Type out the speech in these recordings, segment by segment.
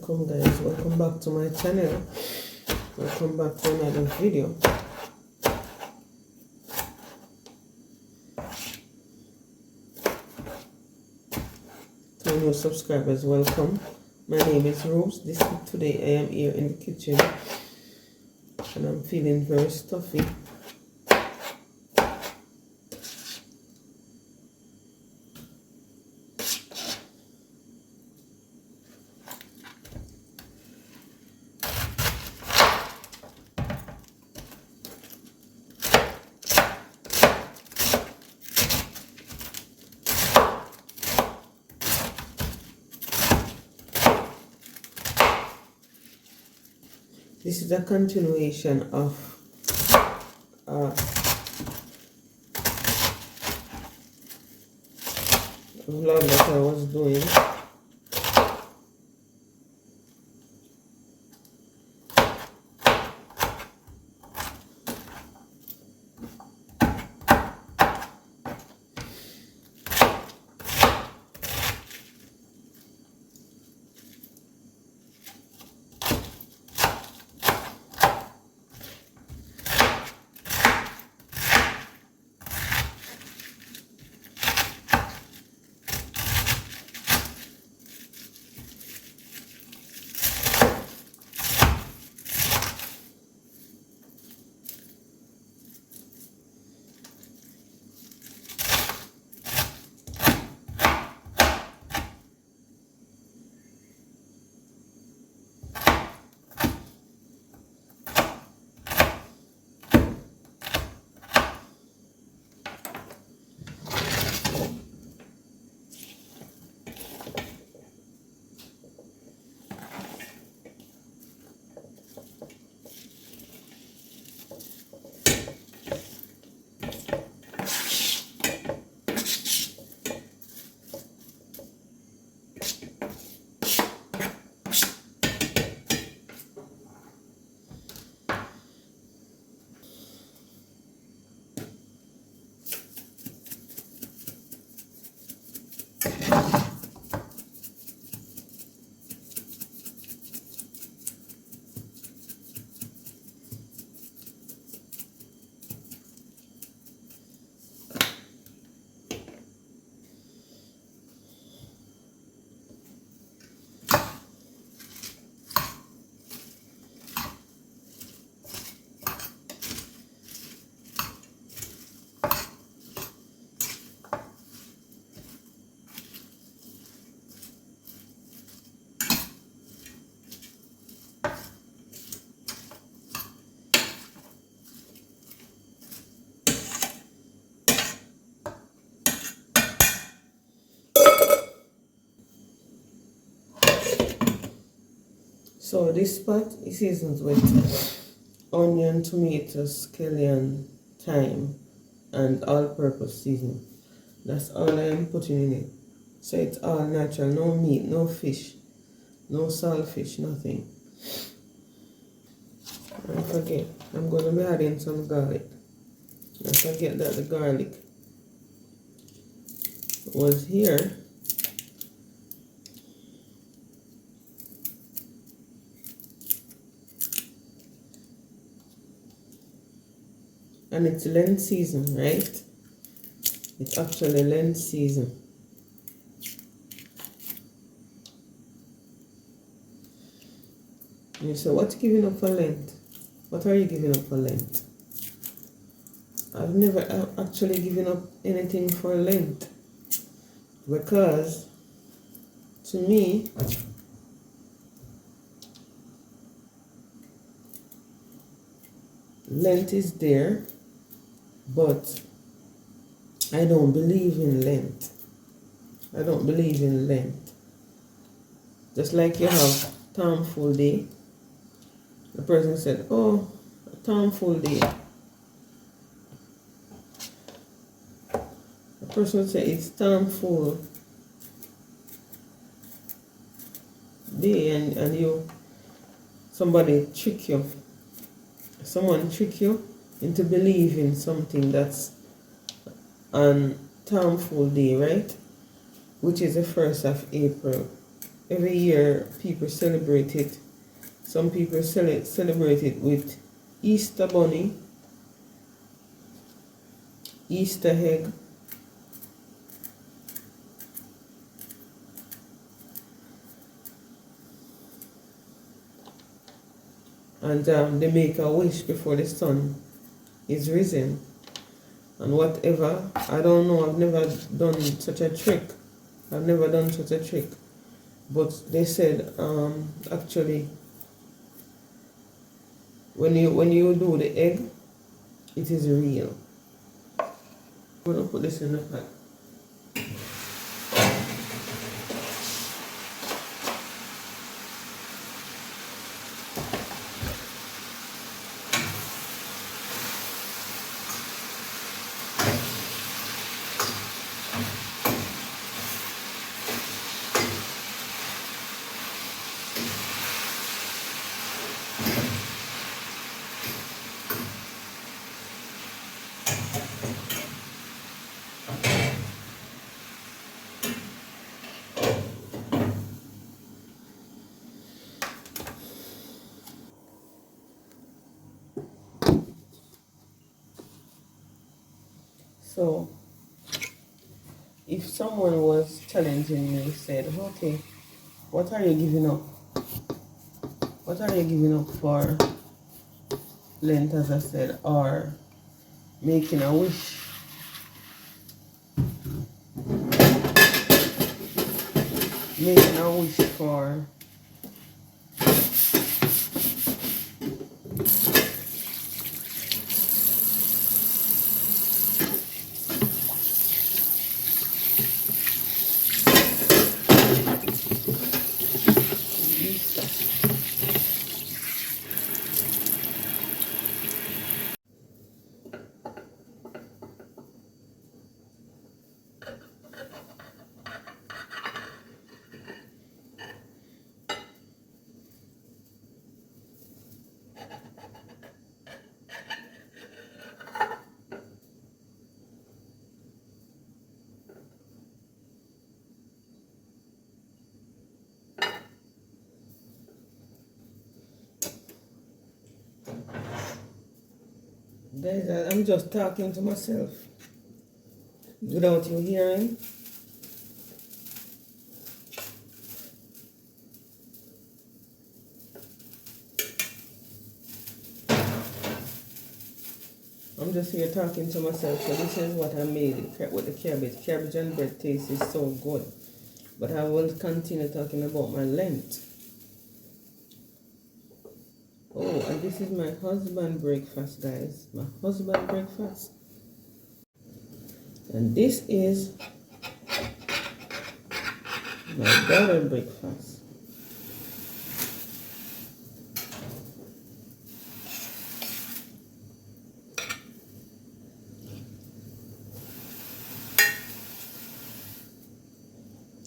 Welcome guys, welcome back to my channel. Welcome back to another video. To new subscribers, welcome. My name is Rose. Today I am here in the kitchen and I'm feeling very stuffy. This is a continuation of vlog that I was doing. So this pot is seasoned with onion, tomatoes, scallion, thyme, and all-purpose seasoning. That's all I am putting in it. So it's all natural, no meat, no fish, no saltfish, nothing. Don't forget, I'm going to be adding some garlic. Don't forget that the garlic was here. And it's Lent season, right? It's actually Lent season. You say, what's giving up for Lent? What are you giving up for Lent? I've never actually given up anything for Lent. Because, to me, Lent is there. But I don't believe in Lent. I don't believe in Lent. Just like you have Thankful Day. The person said, oh, Thankful Day. The person said it's Thankful Day and somebody trick you. Someone trick you into believing something that's on Thankful Day, right? Which is the 1st of April. every year people celebrate it. Some people celebrate it with Easter bunny, Easter egg, and they make a wish before the sun is risen. And whatever, I don't know, I've never done such a trick. I've never done such a trick. But they said, actually, when you do the egg, it is real. I'm gonna put this in the pot. So, if someone was challenging me, said, okay, what are you giving up? What are you giving up for Lent, as I said, or making a wish? Making a wish for Easter. I'm just talking to myself without you hearing. I'm just here talking to myself. So this is what I made with the cabbage. Cabbage and bread taste is so good. But I will continue talking about my Lent. Oh, and this is my husband breakfast, guys. My husband breakfast. And this is my daughter breakfast.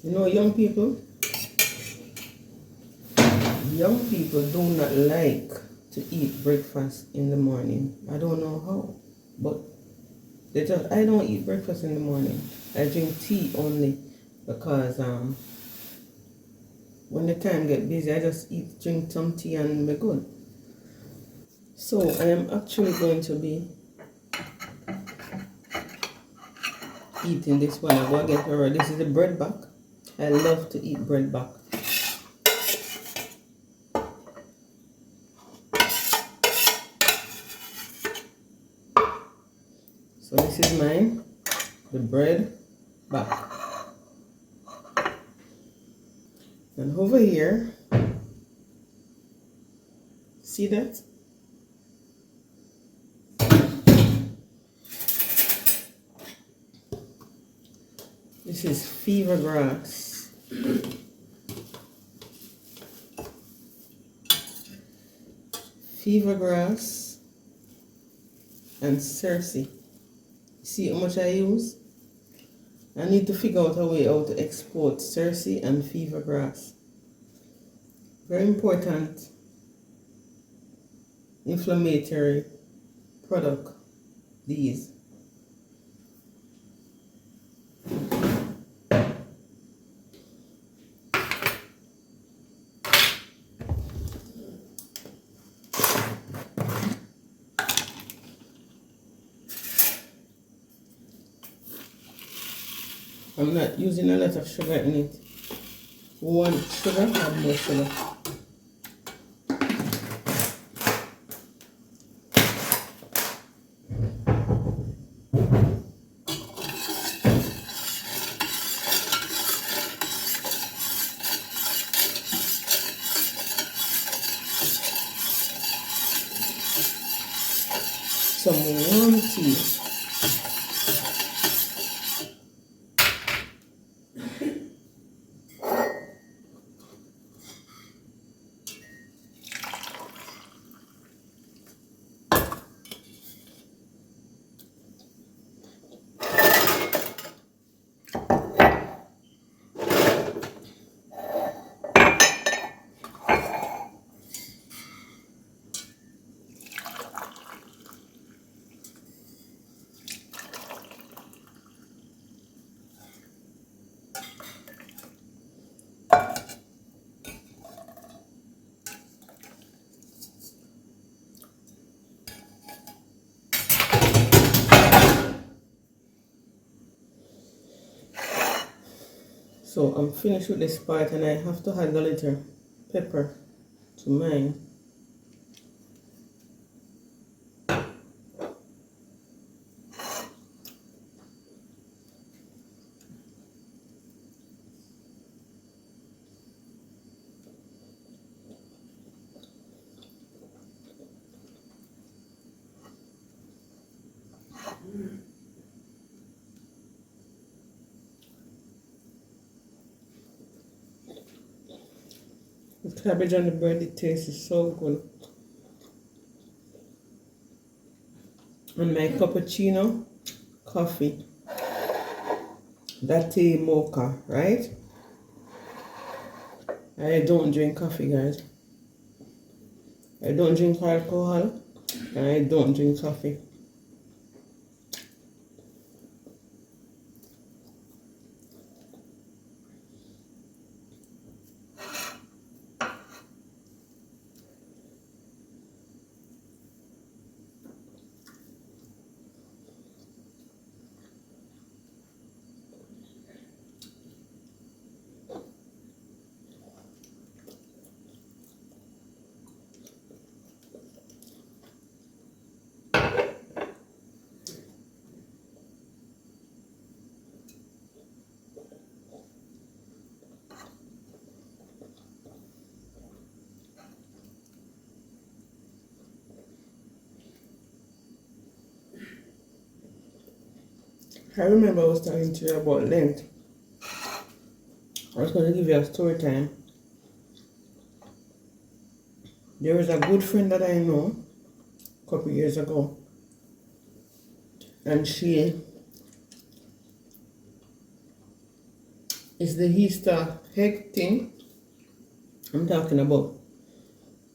You know, young people do not like to eat breakfast in the morning. I don't know how, but I don't eat breakfast in the morning. I drink tea only because when the time get busy, I just drink some tea and be good. So I am actually going to be eating this one. I'm going to get her. This is a bread back. I love to eat bread back. So this is mine, the bread back. And over here, see that? This is fever grass. Fever grass and Cersei. See how much I use? I need to figure out a way how to export Cersei and fever grass. Very important inflammatory product, these. I'm not using a lot of sugar in it. Want sugar, add more sugar. Some warm tea. So I'm finished with this part and I have to add a little pepper to mine. The cabbage on the bread, it tastes so good. And my cappuccino coffee, latte mocha, right? I don't drink coffee, guys. I don't drink alcohol and I don't drink coffee. I remember I was talking to you about Lent. I was going to give you a story time. There was a good friend that I know a couple years ago, and she is the Easter egg thing I'm talking about.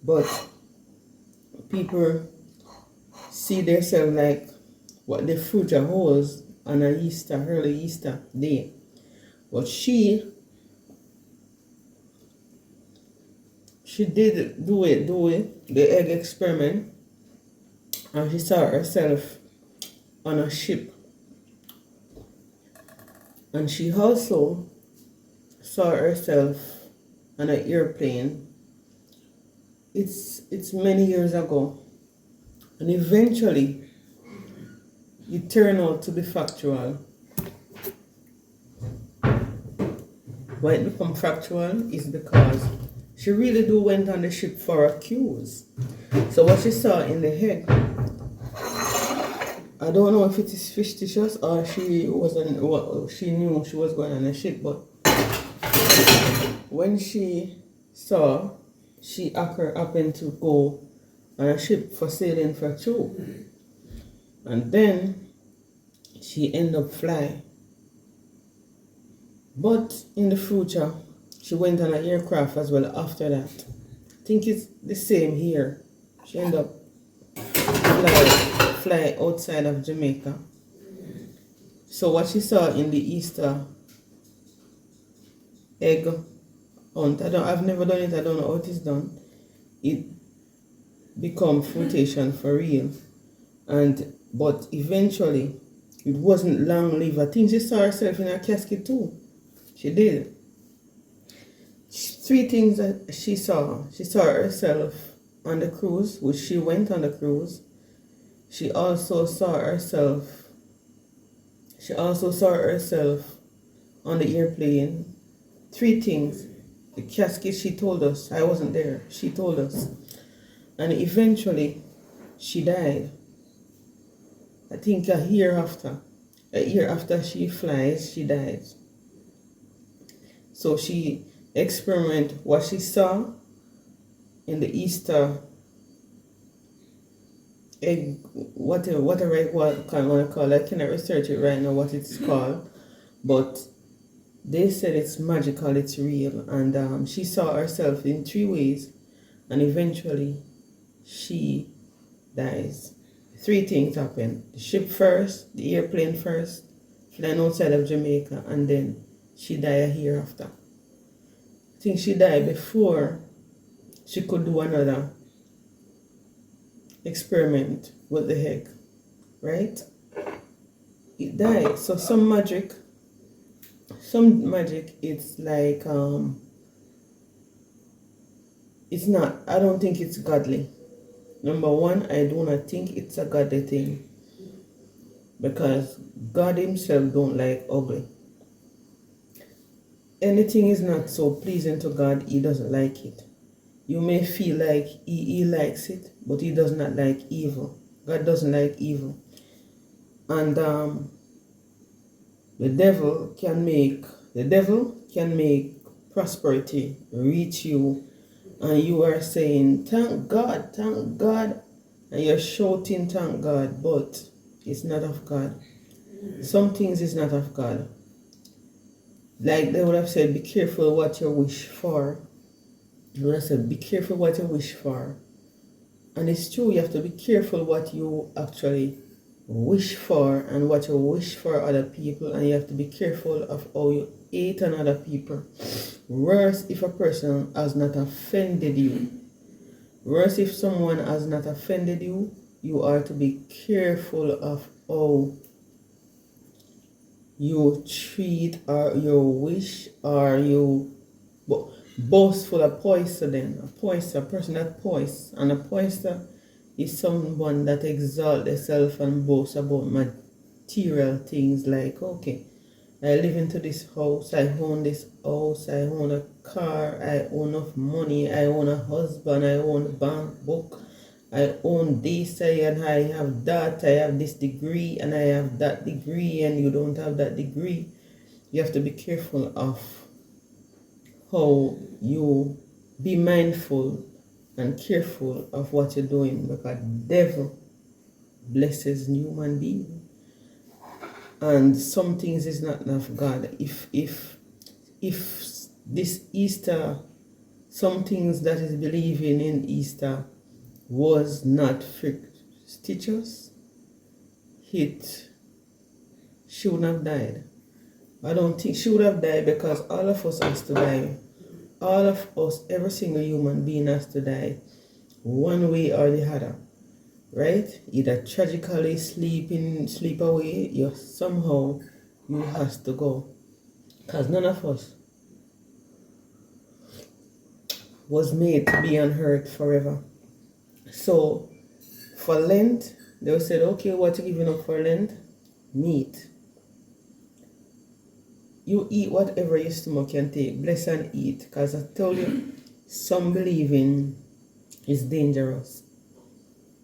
But people see themselves like what the future holds on a Easter, early Easter day. But she did do it, the egg experiment, and she saw herself on a ship. And she also saw herself on an airplane. It's many years ago. And eventually it turned out to be factual. Why it become factual is because she really do went on the ship for a cruise. So what she saw in the egg, I don't know if it is fictitious or she wasn't. Well, she knew she was going on a ship, but when she saw, she happened to go on a ship for sailing for 2, and then she ended up flying. But in the future, she went on an aircraft as well after that. I think it's the same here. She ended up fly outside of Jamaica. So what she saw in the Easter egg hunt, I've never done it, I don't know how it is done. It become fruitation for real. But eventually It wasn't long lived. I think she saw herself in a casket too. She did. Three things that she saw. She saw herself on the cruise, which she went on the cruise. She also saw herself. She also saw herself on the airplane. Three things. The casket, she told us. I wasn't there. She told us. And eventually, she died. I think a year after. A year after she flies, she dies. So she experimented what she saw in the Easter egg, whatever I want to call it. I cannot research it right now what it's called, but they said it's magical, it's real, and she saw herself in three ways, and eventually she dies. Three things happen: the ship first, the airplane first, flying outside of Jamaica, and then she died a year after. I think she died before she could do another experiment with the egg, right? It died. So some magic, it's like, it's not, I don't think it's godly. Number one, I do not think it's a godly thing, because God himself don't like ugly. Anything is not so pleasing to God, he doesn't like it. You may feel like he likes it, but he does not like evil. God doesn't like evil. And the devil can make prosperity reach you, and you are saying, thank God, and you're shouting, thank God, but it's not of God. Some things is not of God. Like they would have said, be careful what you wish for. They would have said, be careful what you wish for. And it's true, you have to be careful what you actually wish for and what you wish for other people, and you have to be careful of how you hate on other people. Worse if a person has not offended you. Worse if someone has not offended you, you are to be careful of how you treat or you wish or you boastful. A poister then. A person that poists. And a poister is someone that exalts themselves and boasts about material things like, okay, I live into this house, I own this house, I own a car, I own enough money, I own a husband, I own a bank book, I own this, and I have that, I have this degree, and I have that degree, and you don't have that degree. You have to be careful of how you be mindful and careful of what you're doing, because the devil blesses human beings. And some things is not of God. If this Easter, some things that is believing in Easter was not fictitious, she would have died. I don't think she would have died, because all of us has to die. All of us, every single human being has to die, one way or the other. Right? Either tragically sleep away, somehow you has to go. Because none of us was made to be on earth forever. So for Lent, they said, okay, what you giving up for Lent? Meat. You eat whatever your stomach can take. Bless and eat. Because I told you, some believing is dangerous.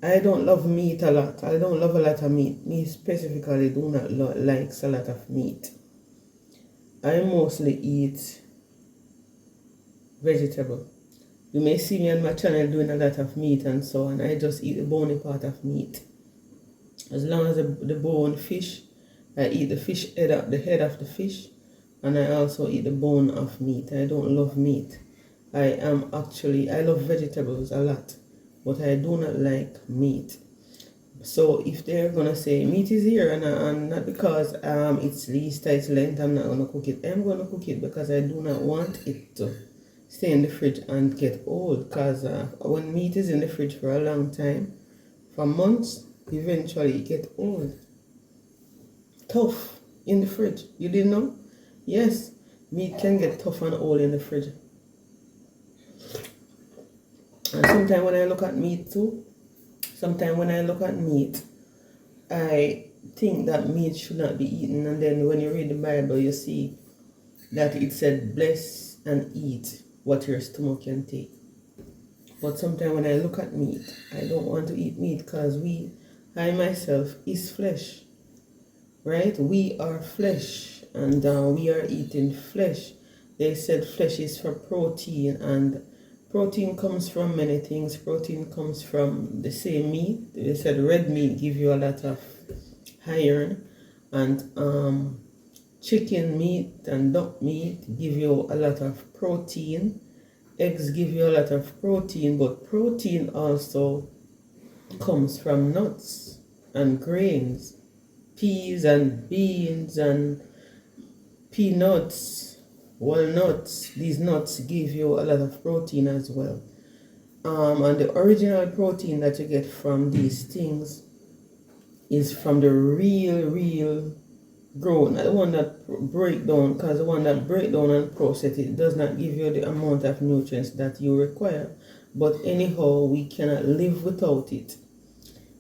I don't love meat a lot. I don't love a lot of meat. Me specifically do not like a lot of meat. I mostly eat vegetable. You may see me on my channel doing a lot of meat and so on. I just eat the bony part of meat. As long as the bone fish, I eat the head of the fish, and I also eat the bone of meat. I don't love meat. I love vegetables a lot, but I do not like meat. So if they're gonna say meat is here, and not because it's Easter, it's Lent, I'm not gonna cook it. I'm gonna cook it because I do not want it to stay in the fridge and get old. Because when meat is in the fridge for a long time, for months, eventually it gets old. tough in the fridge. You didn't know? Yes, meat can get tough and old in the fridge. And sometimes when I look at meat too, I think that meat should not be eaten. And then when you read the Bible, you see that it said, bless and eat what your stomach can take. But sometimes when I look at meat, I don't want to eat meat because I myself is flesh, right? We are flesh, and we are eating flesh. They said flesh is for protein, and protein comes from many things. Protein comes from the same meat. They said red meat give you a lot of iron, and chicken meat and duck meat give you a lot of protein. Eggs give you a lot of protein, but protein also comes from nuts and grains, peas and beans and peanuts, walnuts. These nuts give you a lot of protein as well. And the original protein that you get from these things is from the real growth, not the one that break down, because the one that break down and process it does not give you the amount of nutrients that you require. But anyhow, we cannot live without it.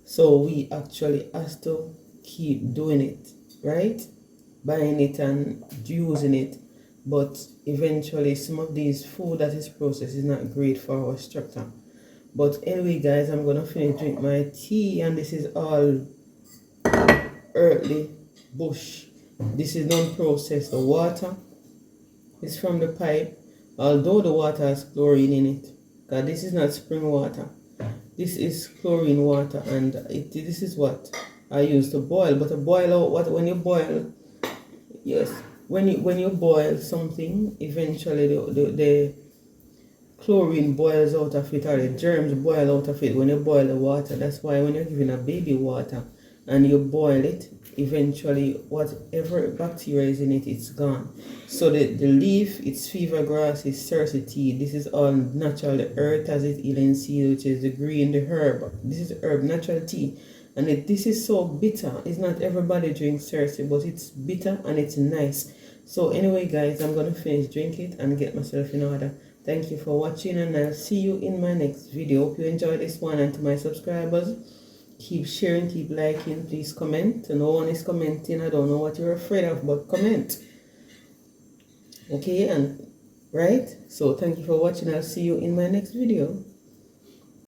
So we actually have to keep doing it, right? Buying it and using it. But eventually some of these food that is processed is not great for our structure. But anyway guys, I'm gonna finish drink my tea, and this is all earthly bush. This is non-processed. The water is from the pipe, although the water has chlorine in it, because this is not spring water. This is chlorine water, and this is what I use to boil. But to boil out what when you boil, yes, when you boil something, eventually the chlorine boils out of it, or the germs boil out of it when you boil the water. That's why when you're giving a baby water and you boil it, eventually whatever bacteria is in it, it's gone. So the leaf, it's fever grass, it's cercity. This is all natural. The earth has its healing seed, which is the green, the herb. This is herb, natural tea. And this is so bitter. It's not everybody drinks cercity, but it's bitter and it's nice. So anyway guys, I'm gonna finish drink it and get myself in order. Thank you for watching, and I'll see you in my next video. Hope you enjoyed this one, and to my subscribers, keep sharing, keep liking, please comment. No one is commenting. I don't know what you're afraid of, but comment. Okay, and right? So thank you for watching. I'll see you in my next video.